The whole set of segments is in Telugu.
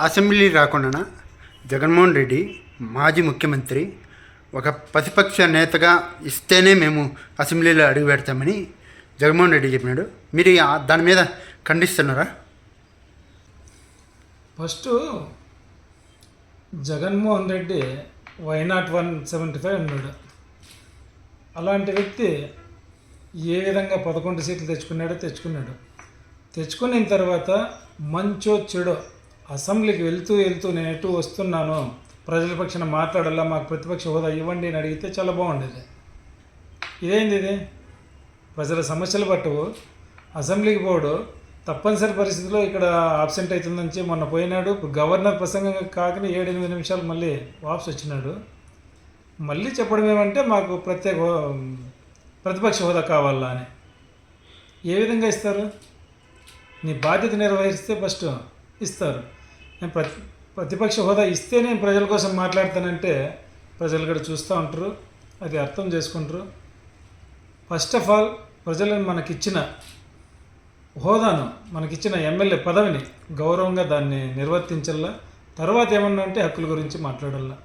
అసెంబ్లీ రాకుండా జగన్మోహన్ రెడ్డి మాజీ ముఖ్యమంత్రి ఒక ప్రతిపక్ష నేతగా ఇస్తేనే మేము అసెంబ్లీలో అడుగు పెడతామని జగన్మోహన్ రెడ్డి చెప్పినాడు. మీరు దాని మీద ఖండిస్తున్నారా? ఫస్ట్ జగన్మోహన్ రెడ్డి వైనాట్ 175 ఉన్నాడు. అలాంటి వ్యక్తి ఏ విధంగా 11 సీట్లు తెచ్చుకున్నాడు. తెచ్చుకున్న తర్వాత మంచో చెడో అసెంబ్లీకి వెళ్తూ నేను ఎటు వస్తున్నాను, ప్రజల పక్షాన మాట్లాడాలా, మాకు ప్రతిపక్ష హోదా ఇవ్వండి అని అడిగితే చాలా బాగుండేది. ఇదేంది ఇది? ప్రజల సమస్యలు పట్టవు, అసెంబ్లీకి పోడు, తప్పనిసరి పరిస్థితిలో ఇక్కడ ఆబ్సెంట్ అవుతుందని మొన్న పోయినాడు. గవర్నర్ ప్రసంగం కాకనే 7-8 నిమిషాలు మళ్ళీ వాపస్ వచ్చినాడు. మళ్ళీ చెప్పడం ఏమంటే మాకు ప్రతిపక్ష హోదా కావాలా అని. ఏ విధంగా ఇస్తారు? నీ బాధ్యత నిర్వహిస్తే ఫస్ట్ ఇస్తారు. నేను ప్రతిపక్ష హోదా ఇస్తే నేను ప్రజల కోసం మాట్లాడతానంటే ప్రజలు కూడా చూస్తూ ఉంటారు, అది అర్థం చేసుకుంటారు. ఫస్ట్ ఆఫ్ ఆల్ ప్రజలను మనకిచ్చిన హోదాను, మనకిచ్చిన ఎమ్మెల్యే పదవిని గౌరవంగా దాన్ని నిర్వర్తించాలా. తర్వాత ఏమన్నా అంటే హక్కుల గురించి మాట్లాడాలా.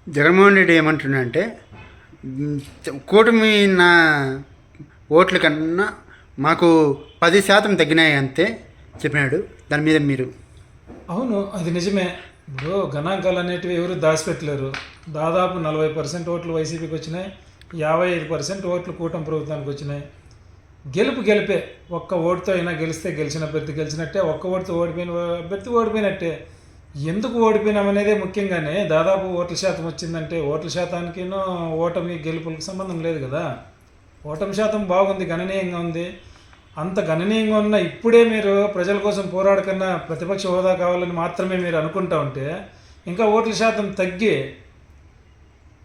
జగన్మోహన్ రెడ్డి ఏమంటున్నాడంటే కూటమి నా ఓట్ల కన్నా మాకు 10% తగ్గినాయి అంతే చెప్పినాడు. దాని మీద మీరు? అవును, అది నిజమే. ఇప్పుడు గణాంకాలు అనేటివి ఎవరు దాచిపెట్టలేరు. దాదాపు 40% ఓట్లు వైసీపీకి వచ్చినాయి, 55% ఓట్లు కూటమి ప్రభుత్వానికి వచ్చినాయి. గెలిపే. ఒక్క ఓటుతో అయినా గెలిస్తే గెలిచిన అభ్యర్థి గెలిచినట్టే, ఒక్క ఓటుతో ఓడిపోయిన అభ్యర్థి ఓడిపోయినట్టే. ఎందుకు ఓడిపోయినామనేదే ముఖ్యంగానే దాదాపు ఓట్ల శాతం వచ్చిందంటే ఓట్ల శాతానికినో ఓటమి గెలుపులకు సంబంధం లేదు కదా. ఓటమి శాతం బాగుంది, గణనీయంగా ఉంది. అంత గణనీయంగా ఉన్న ఇప్పుడే మీరు ప్రజల కోసం పోరాడకన్నా ప్రతిపక్ష హోదా కావాలని మాత్రమే మీరు అనుకుంటా ఉంటే ఇంకా ఓట్ల శాతం తగ్గి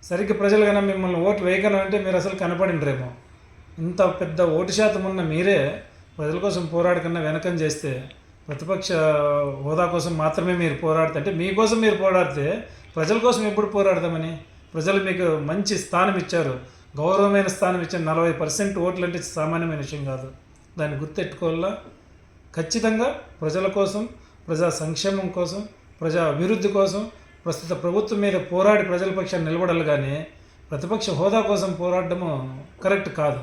సరిగ్గా ప్రజలు కన్నా మిమ్మల్ని ఓటు వేయకను అంటే మీరు అసలు కనపడిండ్రేమో. ఇంత పెద్ద ఓటు శాతం ఉన్న మీరే ప్రజల కోసం పోరాడకన్నా వెనకం చేస్తే, ప్రతిపక్ష హోదా కోసం మాత్రమే మీరు పోరాడితే, అంటే మీకోసం మీరు పోరాడితే ప్రజల కోసం ఎప్పుడు పోరాడదామని? ప్రజలు మీకు మంచి స్థానం ఇచ్చారు, గౌరవమైన స్థానం ఇచ్చారు. 40% ఓట్లు అంటే సామాన్యమైన విషయం కాదు. దాన్ని గుర్తెట్టుకోవాలా. ఖచ్చితంగా ప్రజల కోసం, ప్రజా సంక్షేమం కోసం, ప్రజా అభివృద్ధి కోసం ప్రస్తుత ప్రభుత్వం మీద పోరాడి ప్రజల పక్షాన్ని నిలబడాలి. కానీ ప్రతిపక్ష హోదా కోసం పోరాడము కరెక్ట్ కాదు.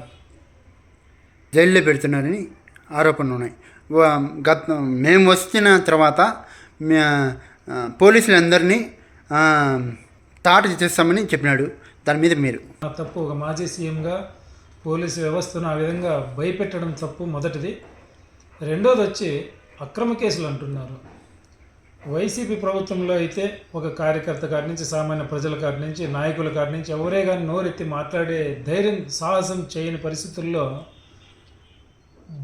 జైల్లో పెడుతున్నారని ఆరోపణలు ఉన్నాయి. మేము వచ్చిన తర్వాత పోలీసులందరినీ తాట చేస్తామని చెప్పినాడు. దాని మీద మీరు? తప్పు. ఒక మాజీ సీఎంగా పోలీసు వ్యవస్థను ఆ విధంగా భయపెట్టడం తప్పు, మొదటిది. రెండోది వచ్చి అక్రమ కేసులు అంటున్నారు. వైసీపీ ప్రభుత్వంలో అయితే ఒక కార్యకర్త కాడి నుంచి, సామాన్య ప్రజల కాడి నుంచి, నాయకుల కాడి నుంచి ఎవరే కానీ నోరెత్తి మాట్లాడే ధైర్యం, సాహసం చేయని పరిస్థితుల్లో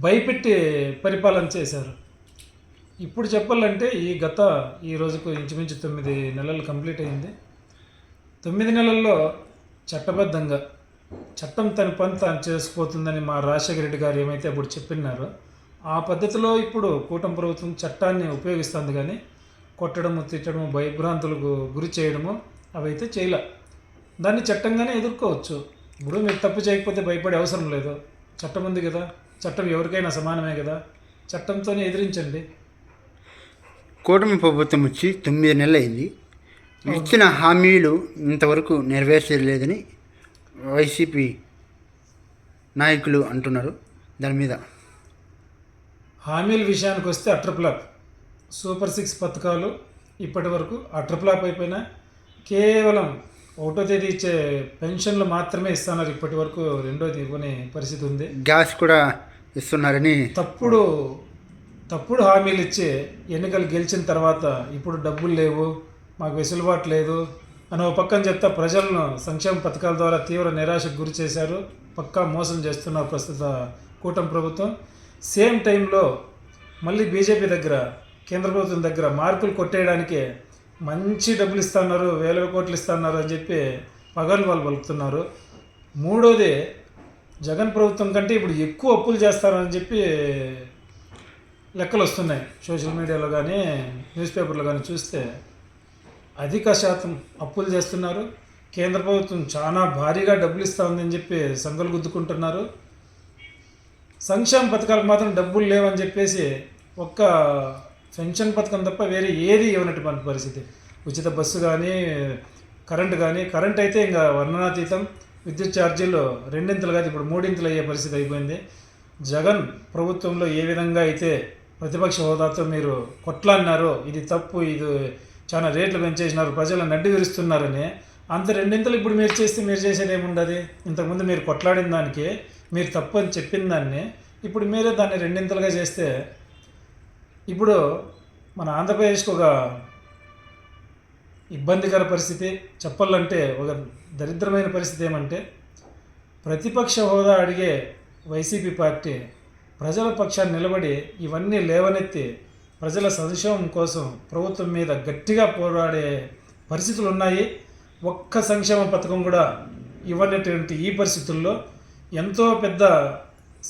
భయపెట్టి పరిపాలన చేశారు. ఇప్పుడు చెప్పాలంటే ఈ రోజుకు ఇంచుమించు 9 నెలలు కంప్లీట్ అయింది. 9 నెలల్లో చట్టబద్ధంగా చట్టం తన పని తాను చేసుకుపోతుందని మా రాజశేఖర రెడ్డి గారు ఏమైతే అప్పుడు చెప్పినారో ఆ పద్ధతిలో ఇప్పుడు కూటమి ప్రభుత్వం చట్టాన్ని ఉపయోగిస్తుంది. కానీ కొట్టడము, తిట్టడము, భయభ్రాంతులకు గురి చేయడము అవైతే చేయలే. దాన్ని చట్టంగానే ఎదుర్కోవచ్చు. ఇప్పుడు మీరు తప్పు చేయకపోతే భయపడే అవసరం లేదు. చట్టం ఉంది కదా, చట్టం ఎవరికైనా సమానమే కదా, చట్టంతోనే ఎదిరించండి. కూటమి ప్రభుత్వం వచ్చి 9 నెలలు అయింది. ఇచ్చిన హామీలు ఇంతవరకు నెరవేర్చలేదని వైసీపీ నాయకులు అంటున్నారు. దాని మీద? హామీల విషయానికి వస్తే అట్రప్లాప్, సూపర్ 6 పథకాలు ఇప్పటి వరకు అట్రప్లాప్ అయిపోయినా. కేవలం 1వ తేదీ ఇచ్చే పెన్షన్లు మాత్రమే ఇస్తున్నారు. ఇప్పటి వరకు 2వది ఇవ్వని పరిస్థితి ఉంది. గ్యాస్ కూడా ఇస్తున్నారని తప్పుడు హామీలు ఇచ్చి ఎన్నికలు గెలిచిన తర్వాత ఇప్పుడు డబ్బులు లేవు, మాకు వెసులుబాటు లేదు అని ఒక పక్కన చెప్తా ప్రజలను సంక్షేమ పథకాల ద్వారా తీవ్ర నిరాశకు గురి చేశారు. పక్కా మోసం చేస్తున్నారు ప్రస్తుత కూటమి ప్రభుత్వం. సేమ్ టైంలో మళ్ళీ బీజేపీ దగ్గర, కేంద్ర ప్రభుత్వం దగ్గర మార్కులు కొట్టేయడానికి మంచి డబ్బులు ఇస్తున్నారు, 1000 కోట్లు ఇస్తున్నారు అని చెప్పి పగలు వాళ్ళు పలుకుతున్నారు. మూడోది, జగన్ ప్రభుత్వం కంటే ఇప్పుడు ఎక్కువ అప్పులు చేస్తారని చెప్పి లెక్కలు వస్తున్నాయి. సోషల్ మీడియాలో కానీ న్యూస్ పేపర్లో కానీ చూస్తే అధిక శాతం అప్పులు చేస్తున్నారు. కేంద్ర ప్రభుత్వం చాలా భారీగా డబ్బులు ఇస్తూ ఉందని చెప్పి సంఘాలు గుద్దుకుంటున్నారు. సంక్షేమ పథకాలకు మాత్రం డబ్బులు లేవని చెప్పేసి ఒక్క పెన్షన్ పథకం తప్ప వేరే ఏది ఇవ్వనటువంటి పరిస్థితి. ఉచిత బస్సు కానీ, కరెంట్ అయితే ఇంకా వర్ణనాతీతం. విద్యుత్ ఛార్జీలు రెండింతలు కాదు, ఇప్పుడు మూడింతలు అయ్యే పరిస్థితి అయిపోయింది. జగన్ ప్రభుత్వంలో ఏ విధంగా అయితే ప్రతిపక్ష హోదాతో మీరు కొట్లాడినారో, ఇది తప్పు, ఇది చాలా రేట్లు పెంచేసినారు, ప్రజలను నడ్డి విరుస్తున్నారని, అంత రెండింతలు ఇప్పుడు మీరు చేస్తే మీరు చేసేది ఏముండదు? ఇంతకుముందు మీరు కొట్లాడిన దానికి, మీరు తప్పు అని చెప్పిన దాన్ని ఇప్పుడు మీరే దాన్ని రెండింతలుగా చేస్తే, ఇప్పుడు మన ఆంధ్రప్రదేశ్కి ఒక ఇబ్బందికర పరిస్థితి చెప్పాలంటే, ఒక దరిద్రమైన పరిస్థితి ఏమంటే, ప్రతిపక్ష హోదా అడిగే వైసీపీ పార్టీ ప్రజల పక్షాన్ని నిలబడి ఇవన్నీ లేవనెత్తి ప్రజల సంక్షేమం కోసం ప్రభుత్వం మీద గట్టిగా పోరాడే పరిస్థితులు ఉన్నాయి. ఒక్క సంక్షేమ పథకం కూడా ఇవ్వనటువంటి ఈ పరిస్థితుల్లో ఎంతో పెద్ద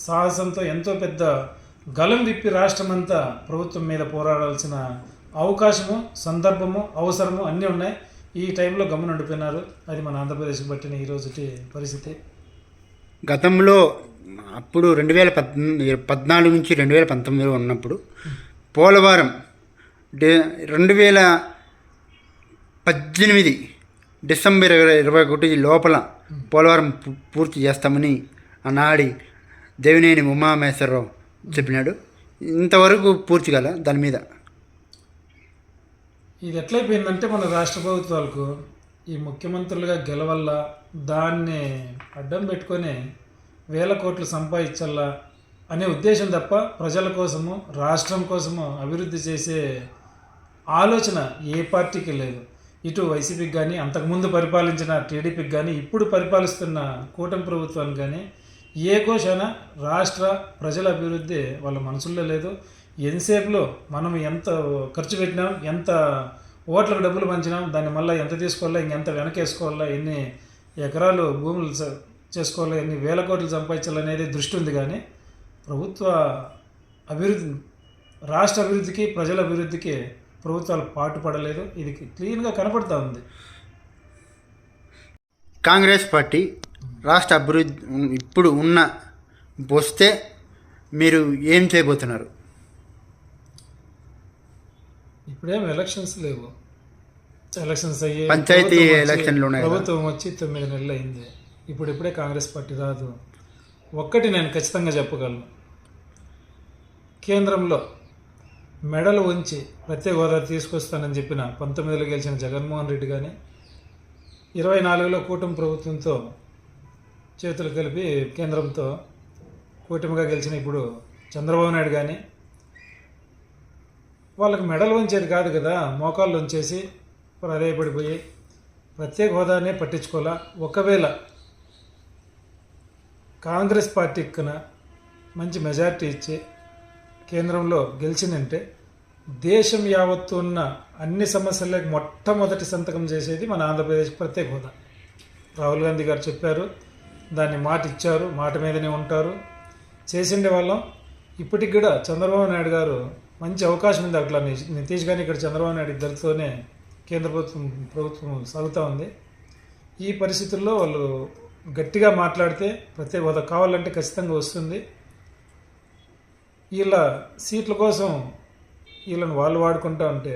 సాహసంతో, ఎంతో పెద్ద గలం విప్పి రాష్ట్రమంతా ప్రభుత్వం మీద పోరాడాల్సిన అవకాశము, సందర్భము, అవసరము అన్నీ ఉన్నాయి. ఈ టైంలో గమ్మున ఉండిపోయినారు. అది మన ఆంధ్రప్రదేశ్కి బట్టిన ఈరోజుటి పరిస్థితి. గతంలో అప్పుడు 2014 నుంచి 2019 ఉన్నప్పుడు పోలవరం 2018 డిసెంబర్ 21 లోపల పోలవరం పూర్తి చేస్తామని ఆనాడి దేవినేని ఉమామహేశ్వరరావు చెప్పినాడు. ఇంతవరకు పూర్తి కాల. దాని మీద ఇది ఎట్లయిపోయిందంటే, మన రాష్ట్ర ప్రభుత్వాలకు ఈ ముఖ్యమంత్రులుగా గెలవల్ల, దాన్ని అడ్డం పెట్టుకొని వేల కోట్లు సంపాదించాలా అనే ఉద్దేశం తప్ప ప్రజల కోసము, రాష్ట్రం కోసము అభివృద్ధి చేసే ఆలోచన ఏ పార్టీకి లేదు. ఇటు వైసీపీకి కానీ, అంతకుముందు పరిపాలించిన టీడీపీకి కానీ, ఇప్పుడు పరిపాలిస్తున్న కూటమి ప్రభుత్వానికి కానీ ఏ కోశాన రాష్ట్ర ప్రజల అభివృద్ధి వాళ్ళ మనసుల్లో లేదు. ఎంతసేపులో మనం ఎంత ఖర్చు పెట్టినాం, ఎంత ఓట్లకు డబ్బులు పంచినాం, దాన్ని మళ్ళీ ఎంత తీసుకోవాలా, ఇంకెంత వెనకేసుకోవాలా, ఎన్ని ఎకరాలు భూములు చేసుకోవాలా, ఎన్ని వేల కోట్లు సంపాదించాలనేది దృష్టి ఉంది. కానీ ప్రభుత్వ అభివృద్ధి, రాష్ట్ర అభివృద్ధికి, ప్రజల అభివృద్ధికి ప్రభుత్వాలు పాటుపడలేదు. ఇది క్లీన్గా కనపడుతూ ఉంది. కాంగ్రెస్ పార్టీ రాష్ట్ర అభివృద్ధి ఇప్పుడు వస్తే మీరు ఏం చేయబోతున్నారు? ఇప్పుడేం ఎలక్షన్స్ లేవు. ఎలక్షన్స్ అయ్యి పంచాయతీ ఎలక్షన్లు ఉన్నాయి. ప్రభుత్వం వచ్చి 9 నెలలు అయింది. ఇప్పుడే కాంగ్రెస్ పార్టీ రాదు. ఒక్కటి నేను ఖచ్చితంగా చెప్పగలను, కేంద్రంలో మెడలు ఉంచి ప్రత్యేక హోదా తీసుకొస్తానని చెప్పిన 19లో గెలిచిన జగన్మోహన్ రెడ్డి కానీ, 24లో కూటమి ప్రభుత్వంతో చేతులు కలిపి కేంద్రంతో కూటమిగా గెలిచిన ఇప్పుడు చంద్రబాబు నాయుడు కానీ, వాళ్ళకి మెడలు వంచేది కాదు కదా, మోకాళ్ళు వంచేసి ప్రాధాయపడిపోయి ప్రత్యేక హోదానే పట్టించుకోవాలా. ఒకవేళ కాంగ్రెస్ పార్టీకి మంచి మెజారిటీ ఇచ్చి కేంద్రంలో గెలిచిందంటే, దేశం యావత్తు ఉన్న అన్ని సమస్యలకు మొట్టమొదటి సంతకం చేసేది మన ఆంధ్రప్రదేశ్ ప్రత్యేక హోదా. రాహుల్ గాంధీ గారు చెప్పారు, దాన్ని మాట ఇచ్చారు, మాట మీదనే ఉంటారు, చేసిండే వాళ్ళం. ఇప్పటికి కూడా చంద్రబాబు నాయుడు గారు మంచి అవకాశం ఉంది. అట్లా నితీష్ గాని ఇక్కడ చంద్రబాబు నాయుడు ఇద్దరితోనే కేంద్ర ప్రభుత్వం సాగుతూ ఉంది. ఈ పరిస్థితుల్లో వాళ్ళు గట్టిగా మాట్లాడితే ప్రత్యేక హోదా కావాలంటే ఖచ్చితంగా వస్తుంది. వీళ్ళ సీట్ల కోసం వీళ్ళని వాళ్ళు వాడుకుంటూ ఉంటే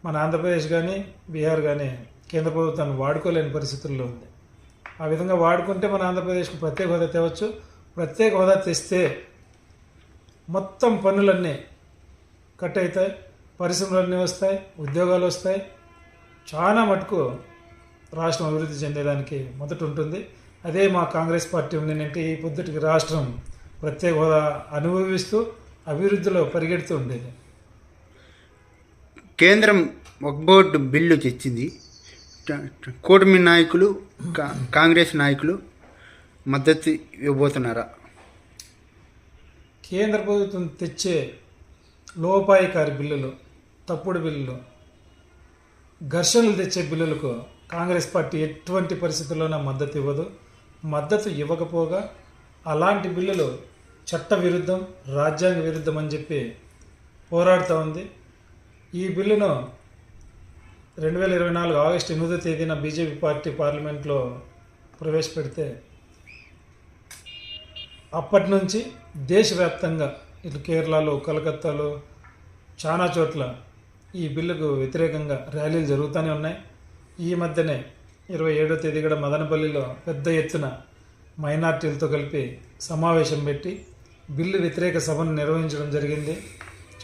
మన ఆంధ్రప్రదేశ్ కానీ, బీహార్ కానీ కేంద్ర ప్రభుత్వాన్ని వాడుకోలేని పరిస్థితుల్లో ఉంది. ఆ విధంగా వాడుకుంటే మన ఆంధ్రప్రదేశ్కు ప్రత్యేక హోదా తేవచ్చు. ప్రత్యేక హోదా తెస్తే మొత్తం పన్నులన్నీ కట్ అవుతాయి, పరిశ్రమలన్నీ వస్తాయి, ఉద్యోగాలు వస్తాయి. చాలా మటుకు రాష్ట్రం అభివృద్ధి చెందేదానికి మొదట ఉంటుంది. అదే మా కాంగ్రెస్ పార్టీ ఉండిందంటే ఈ పొద్దుటికి రాష్ట్రం ప్రత్యేక హోదా అనుభవిస్తూ అభివృద్ధిలో పరిగెడుతూ ఉండేది. కేంద్రం వక్ఫ్ బోర్డు బిల్లు తెచ్చింది. కూటమి నాయకులు, కాంగ్రెస్ నాయకులు మద్దతు ఇవ్వబోతున్నారా? కేంద్ర ప్రభుత్వం తెచ్చే లోపాయికారి బిల్లులు, తప్పుడు బిల్లులు, ఘర్షణలు తెచ్చే బిల్లులకు కాంగ్రెస్ పార్టీ ఎటువంటి పరిస్థితుల్లోనూ మద్దతు ఇవ్వదు. మద్దతు ఇవ్వకపోగా అలాంటి బిల్లులు చట్ట విరుద్ధం, రాజ్యాంగ విరుద్ధం అని చెప్పి పోరాడుతూ ఉంది. ఈ బిల్లును 2024 ఆగస్టు 8వ తేదీన బీజేపీ పార్టీ పార్లమెంట్లో ప్రవేశపెడితే అప్పటి నుంచి దేశవ్యాప్తంగా ఇటు కేరళలో, కలకత్తాలో, చాలా చోట్ల ఈ బిల్లుకు వ్యతిరేకంగా ర్యాలీలు జరుగుతూనే ఉన్నాయి. ఈ మధ్యనే 27వ తేదీ కూడా మదనపల్లిలో పెద్ద ఎత్తున మైనార్టీలతో కలిపి సమావేశం పెట్టి బిల్లు వ్యతిరేక సభను నిర్వహించడం జరిగింది.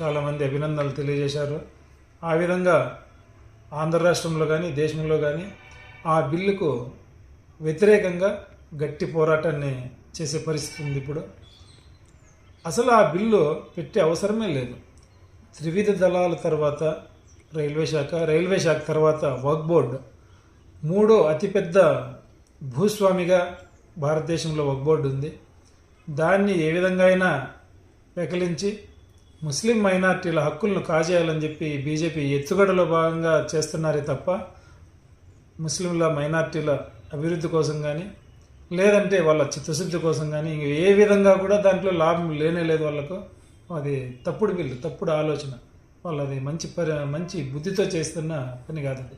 చాలామంది అభినందనలు తెలియజేశారు. ఆ విధంగా ఆంధ్ర రాష్ట్రంలో కానీ దేశంలో కానీ ఆ బిల్లుకు వ్యతిరేకంగా గట్టి పోరాటాన్ని చేసే పరిస్థితి ఉంది. ఇప్పుడు అసలు ఆ బిల్లు పెట్టే అవసరమే లేదు. త్రివిధ దళాల తర్వాత రైల్వే శాఖ తర్వాత వక్ఫ్ బోర్డు, మూడో అతిపెద్ద భూస్వామిగా భారతదేశంలో వక్ఫ్ బోర్డు ఉంది. దాన్ని ఏ విధంగా అయినా పెకలించి ముస్లిం మైనార్టీల హక్కులను కాజేయాలని చెప్పి బీజేపీ ఎత్తుగడలో భాగంగా చేస్తున్నారే తప్ప ముస్లింల మైనార్టీల అభివృద్ధి కోసం కానీ లేదంటే వాళ్ళ చిత్తశుద్ధి కోసం కానీ ఏ విధంగా కూడా దాంట్లో లాభం లేనే లేదు వాళ్ళకు. అది తప్పుడు బిల్లు, తప్పుడు ఆలోచన. వాళ్ళది మంచి బుద్ధితో చేస్తున్న పని కాదు అది.